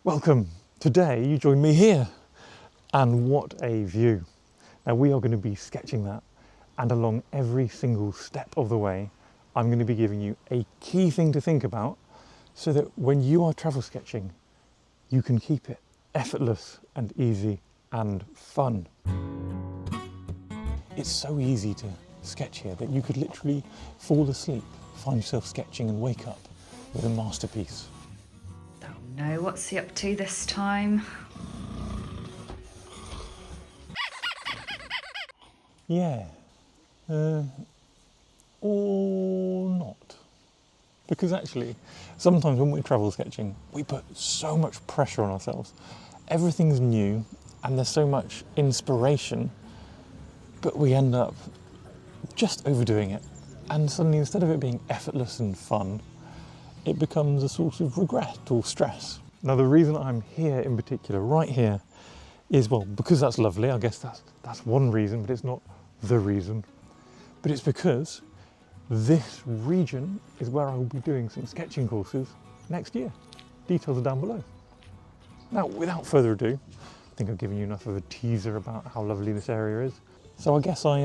Welcome. Today you join me here, and what a view. Now we are going to be sketching that, and along every single step of the way I'm going to be giving you a key thing to think about so that when you are travel sketching you can keep it effortless and easy and fun. It's so easy to sketch here that you could literally fall asleep, find yourself sketching and wake up with a masterpiece. Oh no, what's he up to this time? Yeah, or not. Because actually, sometimes when we're travel sketching, we put so much pressure on ourselves. Everything's new and there's so much inspiration, but we end up just overdoing it. And suddenly, instead of it being effortless and fun, it becomes a source of regret or stress. Now, the reason I'm here in particular, right here, is, well, because that's lovely. I guess that's one reason, but it's not the reason. But it's because this region is where I will be doing some sketching courses next year. Details are down below. Now, without further ado, I think I've given you enough of a teaser about how lovely this area is. So I guess I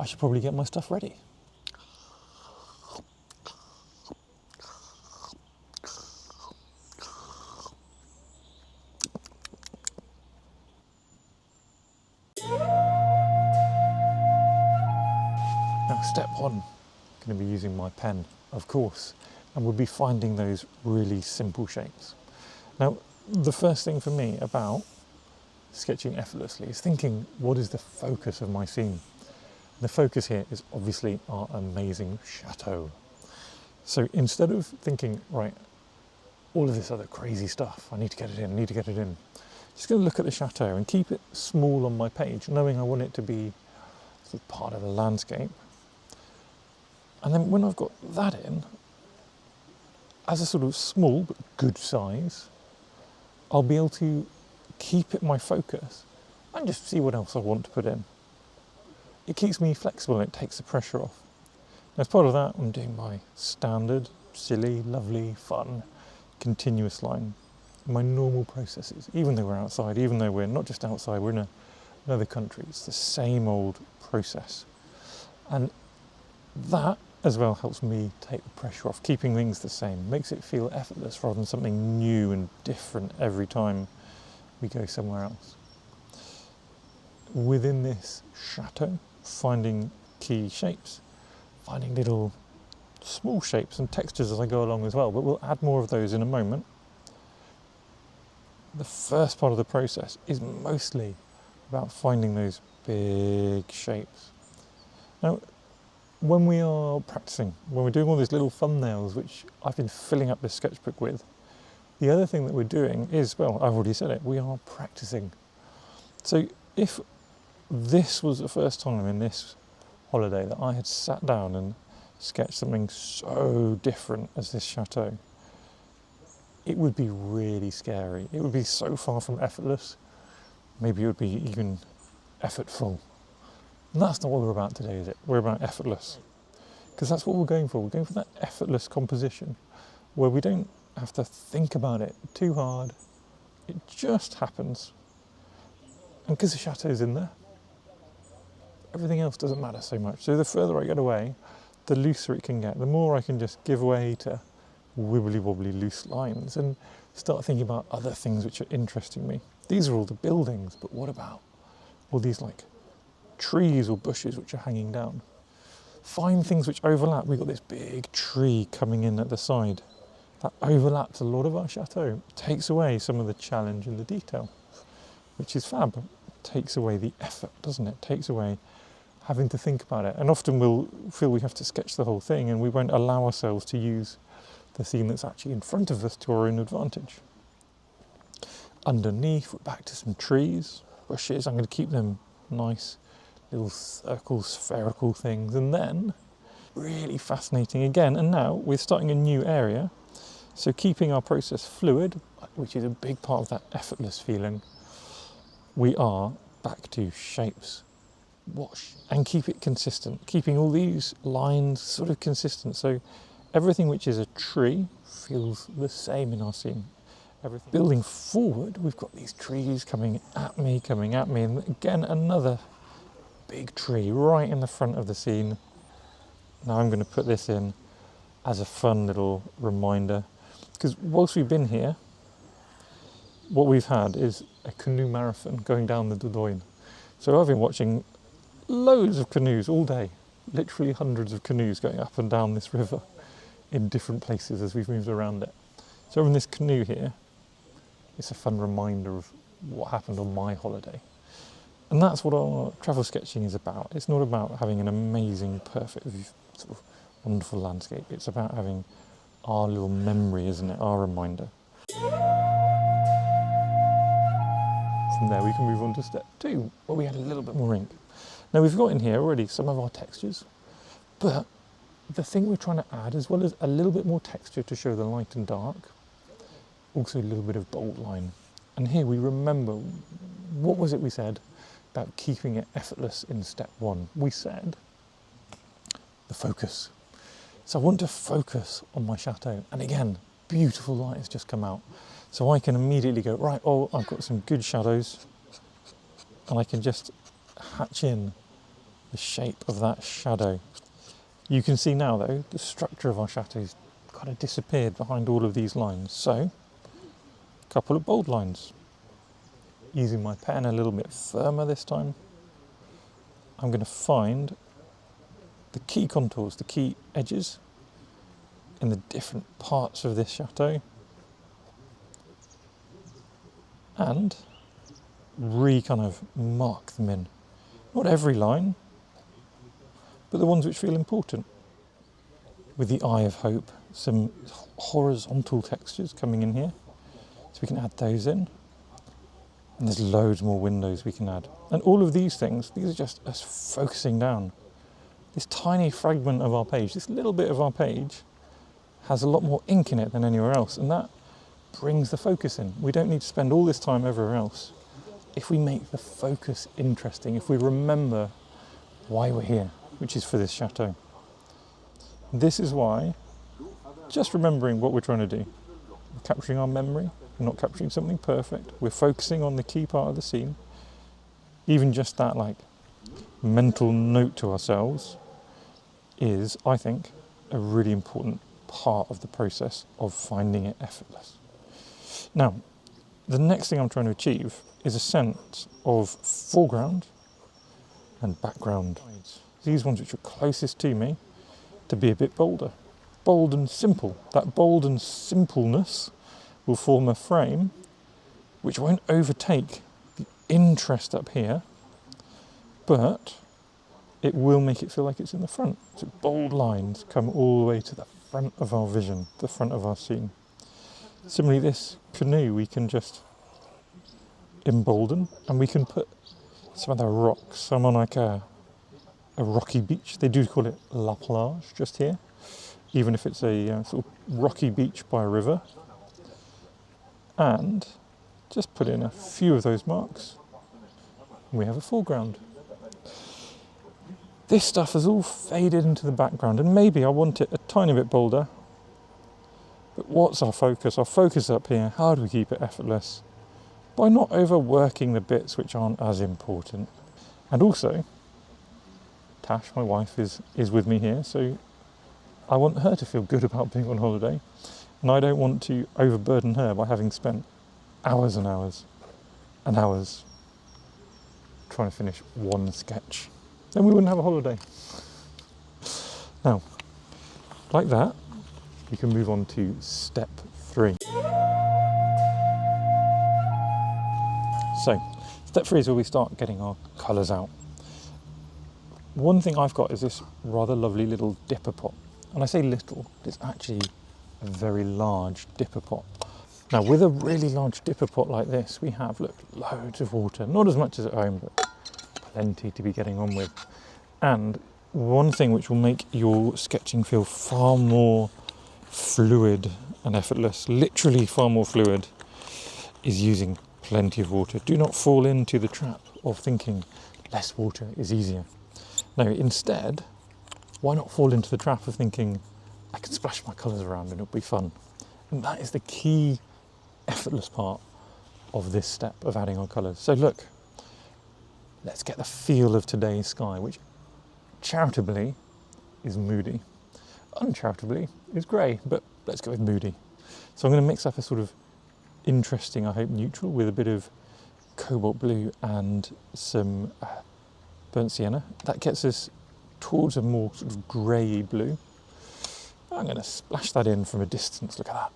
should probably get my stuff ready. Now, step one, I'm going to be using my pen, of course, and we'll be finding those really simple shapes. Now, the first thing for me about sketching effortlessly is thinking, what is the focus of my scene? The focus here is obviously our amazing chateau. So instead of thinking, right, all of this other crazy stuff, I need to get it in, just going to look at the chateau and keep it small on my page, knowing I want it to be sort of part of the landscape. And then when I've got that in, as a sort of small but good size, I'll be able to keep it my focus and just see what else I want to put in. It keeps me flexible and it takes the pressure off. As part of that, I'm doing my standard, silly, lovely, fun, continuous line. My normal processes, even though we're outside, even though we're not just outside, we're in another country, it's the same old process. And that as well helps me take the pressure off, keeping things the same, makes it feel effortless rather than something new and different every time we go somewhere else. Within this chateau, finding key shapes, finding little small shapes and textures as I go along as well, but we'll add more of those in a moment. The first part of the process is mostly about finding those big shapes. Now, when we are practicing, when we're doing all these little thumbnails, which I've been filling up this sketchbook with, the other thing that we're doing is, well, I've already said it, we are practicing. So if this was the first time in this holiday that I had sat down and sketched something so different as this chateau, it would be really scary. It would be so far from effortless. Maybe it would be even effortful. And that's not what we're about today, is it? We're about effortless. Because that's what we're going for. We're going for that effortless composition where we don't have to think about it too hard. It just happens. And because the chateau's in there, everything else doesn't matter so much. So the further I get away, the looser it can get. The more I can just give way to wibbly wobbly loose lines and start thinking about other things which are interesting me. These are all the buildings, but what about all these like trees or bushes which are hanging down? Find things which overlap. We've got this big tree coming in at the side. That overlaps a lot of our chateau. Takes away some of the challenge and the detail, which is fab. Takes away the effort, doesn't it? Takes away having to think about it. And often we'll feel we have to sketch the whole thing and we won't allow ourselves to use the scene that's actually in front of us to our own advantage. Underneath, we're back to some trees, bushes. I'm going to keep them nice, little circle, spherical things. And then, really fascinating again, and now we're starting a new area. So keeping our process fluid, which is a big part of that effortless feeling, we are back to shapes. Wash and keep it consistent, keeping all these lines sort of consistent. So everything which is a tree feels the same in our scene. everything. Building forward, we've got these trees coming at me, and again, another big tree right in the front of the scene. Now I'm going to put this in as a fun little reminder, because whilst we've been here, what we've had is a canoe marathon going down the Dordogne. So I've been watching loads of canoes all day, literally hundreds of canoes going up and down this river in different places as we've moved around it. So in this canoe here, it's a fun reminder of what happened on my holiday. And that's what our travel sketching is about. It's not about having an amazing, perfect, sort of wonderful landscape. It's about having our little memory, isn't it? Our reminder. From there we can move on to step 2, where we add a little bit more ink. Now we've got in here already some of our textures, but the thing we're trying to add, as well as a little bit more texture to show the light and dark, also a little bit of bold line. And here we remember, what was it we said about keeping it effortless in step 1? We said the focus. So I want to focus on my chateau. And again, beautiful light has just come out. So I can immediately go, right, oh, I've got some good shadows, and I can just hatch in the shape of that shadow. You can see now though, the structure of our chateau's kind of disappeared behind all of these lines. So, a couple of bold lines. Using my pen a little bit firmer this time, I'm going to find the key contours, the key edges in the different parts of this chateau, and kind of mark them in. Not every line, but the ones which feel important. With the eye of hope, some horizontal textures coming in here, so we can add those in. And there's loads more windows we can add. And all of these things, these are just us focusing down. This tiny fragment of our page, this little bit of our page, has a lot more ink in it than anywhere else, and that brings the focus in. We don't need to spend all this time everywhere else. If we make the focus interesting, if we remember why we're here, which is for this chateau. This is why, just remembering what we're trying to do, we're capturing our memory, we're not capturing something perfect, we're focusing on the key part of the scene. Even just that mental note to ourselves is, I think, a really important part of the process of finding it effortless. Now, the next thing I'm trying to achieve is a sense of foreground and background. These ones which are closest to me to be a bit bolder. Bold and simple. That bold and simpleness will form a frame which won't overtake the interest up here, but it will make it feel like it's in the front. So bold lines come all the way to the front of our vision, the front of our scene. Similarly, this canoe we can just embolden, and we can put some of the rocks. So I'm on a rocky beach. They do call it La Plage just here, even if it's a sort of rocky beach by a river. And just put in a few of those marks. We have a foreground. This stuff has all faded into the background, and maybe I want it a tiny bit bolder. But what's our focus? Our focus up here, how do we keep it effortless? By not overworking the bits which aren't as important. And also, Tash, my wife, is with me here, so I want her to feel good about being on holiday, and I don't want to overburden her by having spent hours and hours and hours trying to finish one sketch. Then we wouldn't have a holiday. Now, like that, we can move on to step 3. So, step 3 is where we start getting our colours out. One thing I've got is this rather lovely little dipper pot. And I say little, but it's actually a very large dipper pot. Now, with a really large dipper pot like this, we have, look, loads of water. Not as much as at home, but plenty to be getting on with. And one thing which will make your sketching feel far more fluid and effortless, literally far more fluid, is using plenty of water. Do not fall into the trap of thinking less water is easier. No, instead, why not fall into the trap of thinking I can splash my colours around and it'll be fun? And that is the key effortless part of this step of adding our colours. So look, let's get the feel of today's sky, which charitably is moody. Uncharitably is grey, but let's go with moody. So I'm going to mix up a sort of interesting, I hope, neutral with a bit of cobalt blue and some burnt sienna. That gets us towards a more sort of grey blue. I'm going to splash that in from a distance. Look at that.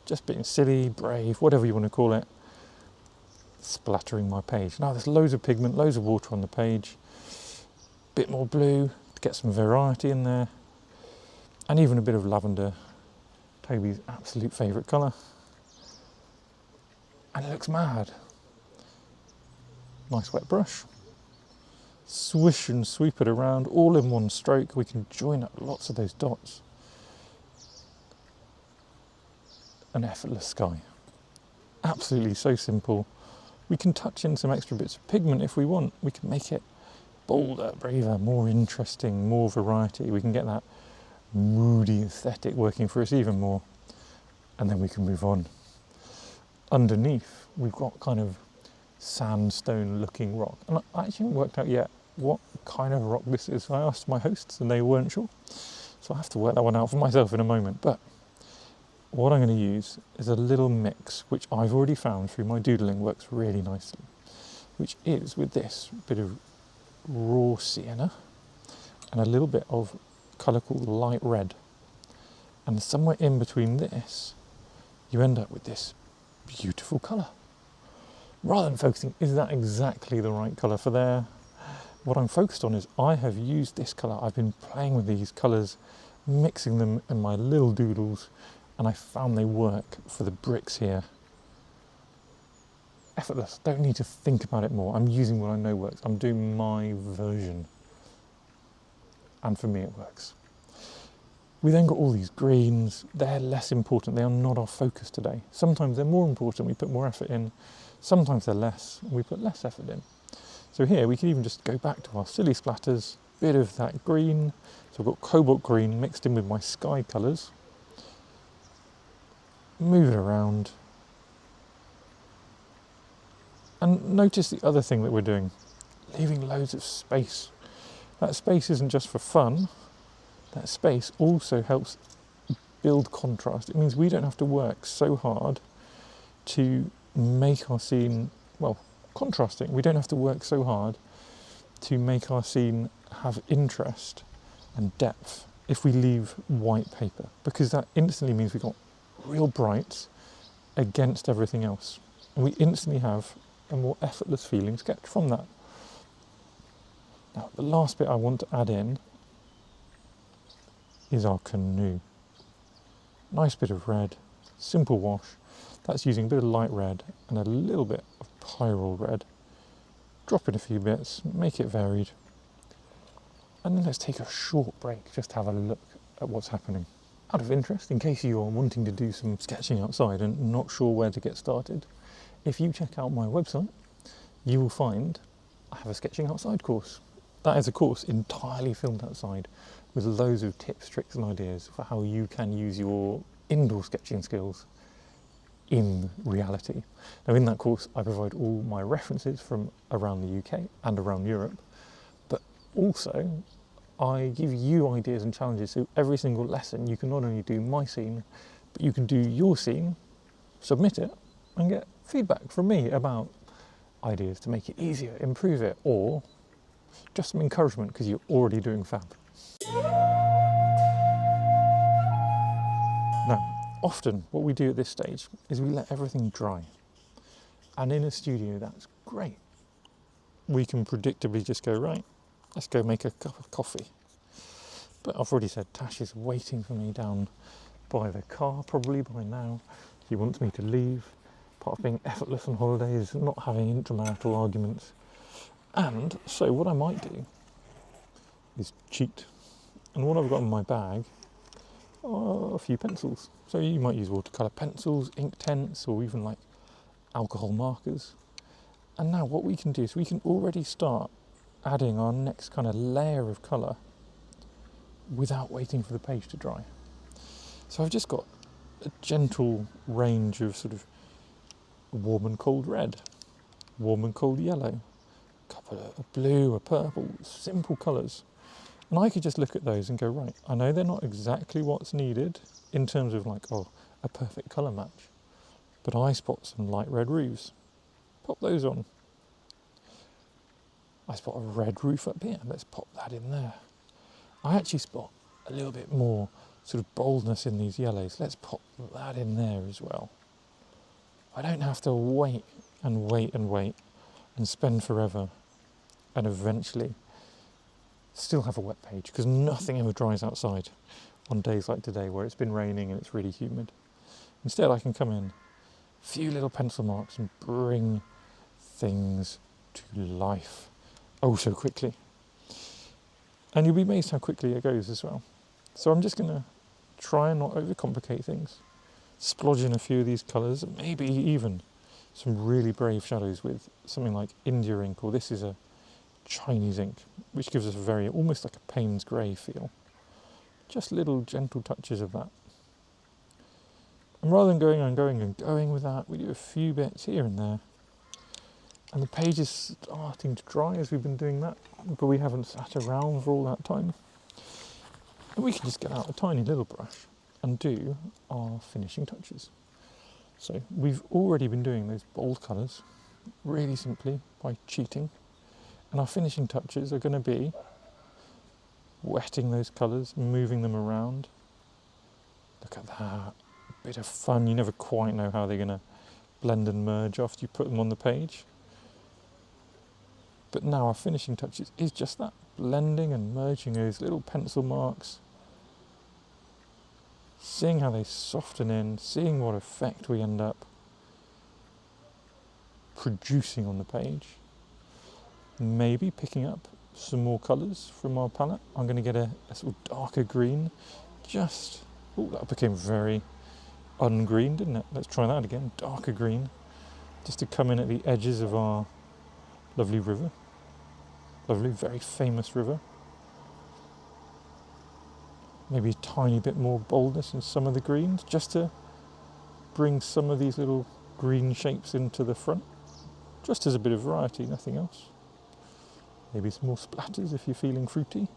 Just being silly, brave, whatever you want to call it. Splattering my page. Now there's loads of pigment, loads of water on the page. Bit more blue to get some variety in there. And even a bit of lavender, Toby's absolute favourite colour. And it looks mad. Nice wet brush. Swish and sweep it around, all in one stroke. We can join up lots of those dots. An effortless sky. Absolutely so simple. We can touch in some extra bits of pigment if we want. We can make it bolder, braver, more interesting, more variety. We can get that moody aesthetic working for us even more. And then we can move on. Underneath, we've got kind of sandstone looking rock. And I actually haven't worked out yet what kind of rock this is. I asked my hosts and they weren't sure. So I have to work that one out for myself in a moment. But what I'm going to use is a little mix, which I've already found through my doodling works really nicely, which is with this bit of raw sienna and a little bit of colour called light red. And somewhere in between this, you end up with this beautiful colour. Rather than focusing, is that exactly the right colour for there? What I'm focused on is I have used this colour. I've been playing with these colours, mixing them in my little doodles, and I found they work for the bricks here. Effortless, don't need to think about it more. I'm using what I know works. I'm doing my version. And for me it works. We then got all these greens. They're less important. They are not our focus today. Sometimes they're more important. We put more effort in. Sometimes they're less. And we put less effort in. So here we can even just go back to our silly splatters. Bit of that green. So I've got cobalt green mixed in with my sky colours. Move it around. And notice the other thing that we're doing. Leaving loads of space. That space isn't just for fun. That space also helps build contrast. It means we don't have to work so hard to make our scene, well, contrasting. We don't have to work so hard to make our scene have interest and depth if we leave white paper, because that instantly means we've got real brights against everything else. And we instantly have a more effortless feeling sketch from that. Now, the last bit I want to add in is our canoe. Nice bit of red, simple wash. That's using a bit of light red and a little bit of pyrrole red. Drop in a few bits, make it varied. And then let's take a short break, just to have a look at what's happening. Out of interest, in case you're wanting to do some sketching outside and not sure where to get started, if you check out my website, you will find I have a sketching outside course. That is a course entirely filmed outside with loads of tips, tricks and ideas for how you can use your indoor sketching skills in reality. Now in that course I provide all my references from around the UK and around Europe, but also I give you ideas and challenges, so every single lesson you can not only do my scene, but you can do your scene, submit it and get feedback from me about ideas to make it easier, improve it, or just some encouragement because you're already doing fab. Now, often what we do at this stage is we let everything dry. And in a studio, that's great. We can predictably just go, right, let's go make a cup of coffee. But I've already said Tash is waiting for me down by the car, probably by now. He wants me to leave. Part of being effortless on holiday is not having intramarital arguments. And so what I might do is cheat. And what I've got in my bag are a few pencils. So you might use watercolour pencils, ink tents, or even like alcohol markers. And now what we can do is we can already start adding our next kind of layer of colour without waiting for the page to dry. So I've just got a gentle range of sort of a warm and cold red, warm and cold yellow, a couple of blue, a purple, simple colours. And I could just look at those and go, right, I know they're not exactly what's needed in terms of like, oh, a perfect colour match, but I spot some light red roofs. Pop those on. I spot a red roof up here, let's pop that in there. I actually spot a little bit more sort of boldness in these yellows, let's pop that in there as well. I don't have to wait and wait and wait and spend forever and eventually still have a wet page, because nothing ever dries outside on days like today where it's been raining and it's really humid. Instead I can come in, a few little pencil marks and bring things to life oh so quickly. And you'll be amazed how quickly it goes as well. So I'm just going to try and not overcomplicate things, splodge in a few of these colours, maybe even some really brave shadows with something like India ink, or this is a Chinese ink, which gives us a very, almost like a Payne's grey feel. Just little gentle touches of that. And rather than going with that, we do a few bits here and there. And the page is starting to dry as we've been doing that, but we haven't sat around for all that time. And we can just get out a tiny little brush and do our finishing touches. So we've already been doing those bold colours really simply by cheating. And our finishing touches are going to be wetting those colours, moving them around. Look at that, a bit of fun. You never quite know how they're going to blend and merge after you put them on the page. But now our finishing touches is just that, blending and merging those little pencil marks, seeing how they soften in, seeing what effect we end up producing on the page. Maybe picking up some more colours from our palette. I'm going to get a sort of darker green, just, oh, that became very ungreen, didn't it? Let's try that again, darker green, just to come in at the edges of our lovely river, lovely, very famous river. Maybe a tiny bit more boldness in some of the greens, just to bring some of these little green shapes into the front, just as a bit of variety, nothing else. Maybe some more splatters if you're feeling fruity.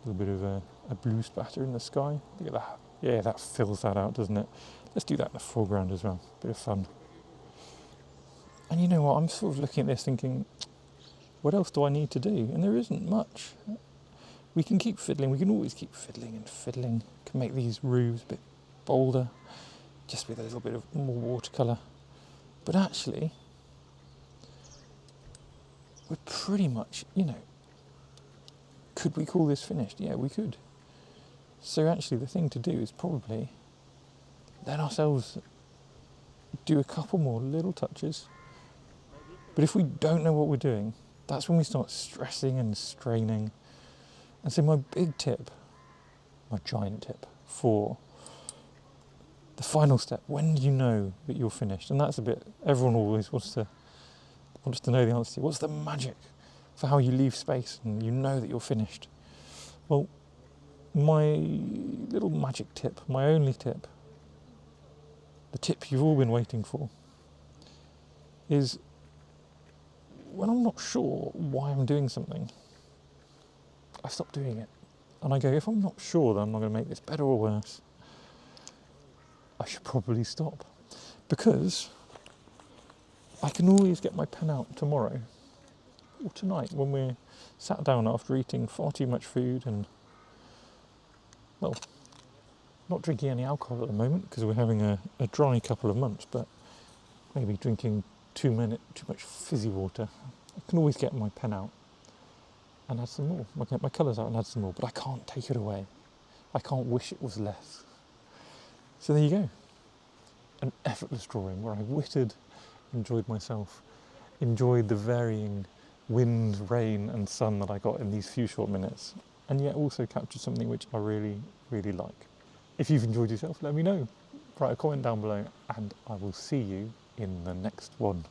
A little bit of a blue splatter in the sky. Look at that. Yeah, that fills that out, doesn't it? Let's do that in the foreground as well. Bit of fun. And you know what? I'm sort of looking at this thinking, what else do I need to do? And there isn't much. We can keep fiddling. We can always keep fiddling and fiddling. Can make these roofs a bit bolder, just with a little bit of more watercolour. But actually, we're pretty much, could we call this finished? Yeah, we could. So actually the thing to do is probably let ourselves do a couple more little touches. But if we don't know what we're doing, that's when we start stressing and straining. And so my big tip, my giant tip for the final step, when do you know that you're finished? And that's a bit, everyone always wants to know the answer to. What's the magic for how you leave space and you know that you're finished? Well, my little magic tip, my only tip, the tip you've all been waiting for, is when I'm not sure why I'm doing something, I stop doing it. And I go, if I'm not sure that I'm not going to make this better or worse, I should probably stop. Because I can always get my pen out tomorrow or tonight when we're sat down after eating far too much food and, well, not drinking any alcohol at the moment because we're having a dry couple of months, but maybe drinking too much fizzy water. I can always get my pen out and add some more. I can get my colours out and add some more, but I can't take it away. I can't wish it was less. So there you go. An effortless drawing where I witted, enjoyed myself, enjoyed the varying wind, rain and sun that I got in these few short minutes, and yet also captured something which I really, really like. If you've enjoyed yourself, let me know. Write a comment down below and I will see you in the next one.